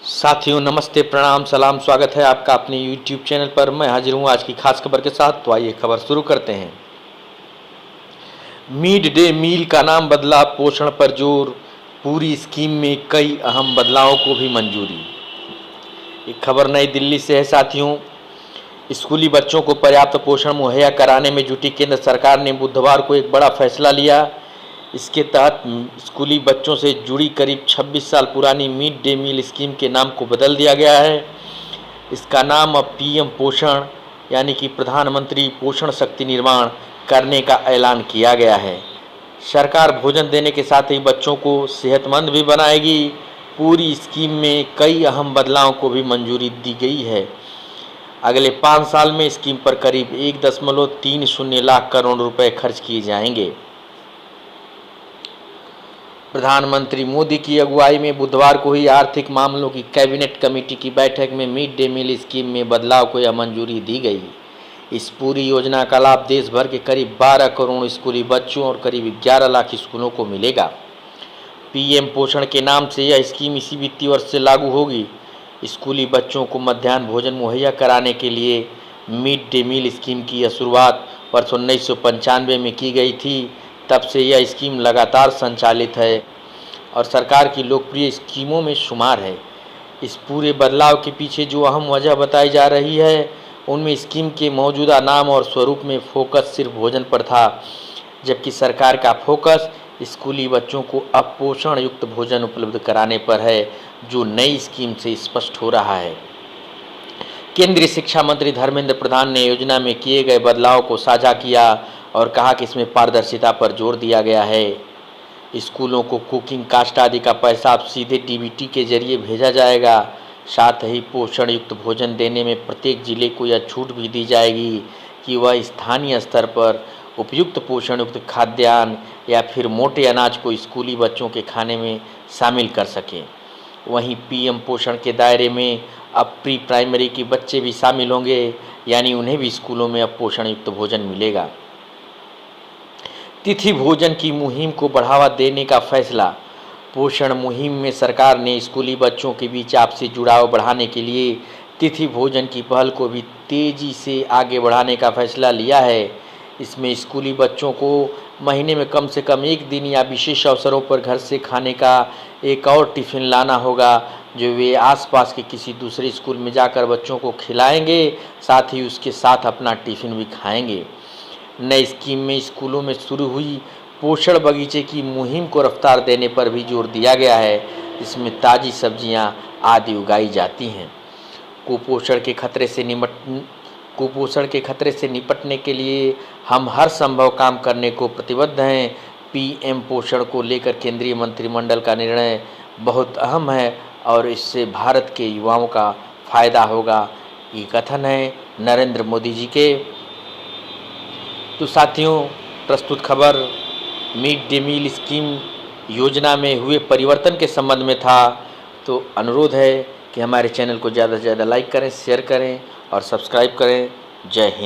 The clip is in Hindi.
साथियों नमस्ते, प्रणाम, सलाम, स्वागत है आपका अपने YouTube चैनल पर। मैं हाजिर हूँ आज की खास खबर के साथ। तो आइए खबर शुरू करते हैं। मिड डे मील का नाम बदला, पोषण पर जोर, पूरी स्कीम में कई अहम बदलावों को भी मंजूरी। एक खबर नई दिल्ली से है साथियों। स्कूली बच्चों को पर्याप्त पोषण मुहैया कराने में जुटी केंद्र सरकार ने बुधवार को एक बड़ा फैसला लिया। इसके तहत स्कूली बच्चों से जुड़ी करीब 26 साल पुरानी मिड डे मील स्कीम के नाम को बदल दिया गया है। इसका नाम अब पीएम पोषण यानी कि प्रधानमंत्री पोषण शक्ति निर्माण करने का ऐलान किया गया है। सरकार भोजन देने के साथ ही बच्चों को सेहतमंद भी बनाएगी। पूरी स्कीम में कई अहम बदलावों को भी मंजूरी दी गई है। अगले 5 साल में स्कीम पर करीब 1.30 लाख करोड़ रुपए खर्च किए जाएंगे। प्रधानमंत्री मोदी की अगुवाई में बुधवार को ही आर्थिक मामलों की कैबिनेट कमेटी की बैठक में मिड डे मील स्कीम में बदलाव को यह मंजूरी दी गई। इस पूरी योजना का लाभ देश भर के करीब 12 करोड़ स्कूली बच्चों और करीब 11 लाख स्कूलों को मिलेगा। पीएम पोषण के नाम से यह स्कीम इसी वित्तीय वर्ष से लागू होगी। स्कूली बच्चों को मध्याह्न भोजन मुहैया कराने के लिए मिड डे मील स्कीम की यह शुरुआत वर्ष 1995 में की गई थी। तब से यह स्कीम लगातार संचालित है और सरकार की लोकप्रिय स्कीमों में शुमार है। इस पूरे बदलाव के पीछे जो अहम वजह बताई जा रही है, उनमें स्कीम के मौजूदा नाम और स्वरूप में फोकस सिर्फ भोजन पर था, जबकि सरकार का फोकस स्कूली बच्चों को अब पोषण युक्त भोजन उपलब्ध कराने पर है, जो नई स्कीम से स्पष्ट हो रहा है। केंद्रीय शिक्षा मंत्री धर्मेंद्र प्रधान ने योजना में किए गए बदलाव को साझा किया और कहा कि इसमें पारदर्शिता पर जोर दिया गया है। स्कूलों को कुकिंग कास्ट आदि का पैसा अब सीधे डीबीटी के जरिए भेजा जाएगा। साथ ही पोषण युक्त भोजन देने में प्रत्येक जिले को यह छूट भी दी जाएगी कि वह स्थानीय स्तर पर उपयुक्त पोषण युक्त खाद्यान्न या फिर मोटे अनाज को स्कूली बच्चों के खाने में शामिल कर सकें। वहीं पीएम पोषण के दायरे में अब प्री प्राइमरी के बच्चे भी शामिल होंगे, यानी उन्हें भी स्कूलों में अब पोषण युक्त भोजन मिलेगा। तिथि भोजन की मुहिम को बढ़ावा देने का फैसला। पोषण मुहिम में सरकार ने स्कूली बच्चों के बीच आपसी जुड़ाव बढ़ाने के लिए तिथि भोजन की पहल को भी तेजी से आगे बढ़ाने का फैसला लिया है। इसमें स्कूली बच्चों को महीने में कम से कम एक दिन या विशेष अवसरों पर घर से खाने का एक और टिफ़िन लाना होगा, जो वे आसपास के किसी दूसरे स्कूल में जाकर बच्चों को खिलाएंगे, साथ ही उसके साथ अपना टिफ़िन भी खाएंगे। नई स्कीम में स्कूलों में शुरू हुई पोषण बगीचे की मुहिम को रफ्तार देने पर भी जोर दिया गया है, जिसमें ताज़ी सब्जियां आदि उगाई जाती हैं। कुपोषण के खतरे से निपटने के लिए हम हर संभव काम करने को प्रतिबद्ध हैं। पीएम पोषण को लेकर केंद्रीय मंत्रिमंडल का निर्णय बहुत अहम है और इससे भारत के युवाओं का फायदा होगा। ये कथन है नरेंद्र मोदी जी के। तो साथियों, प्रस्तुत खबर मिड डे मील स्कीम योजना में हुए परिवर्तन के संबंध में था। तो अनुरोध है कि हमारे चैनल को ज़्यादा से ज़्यादा लाइक करें, शेयर करें और सब्सक्राइब करें। जय हिंद।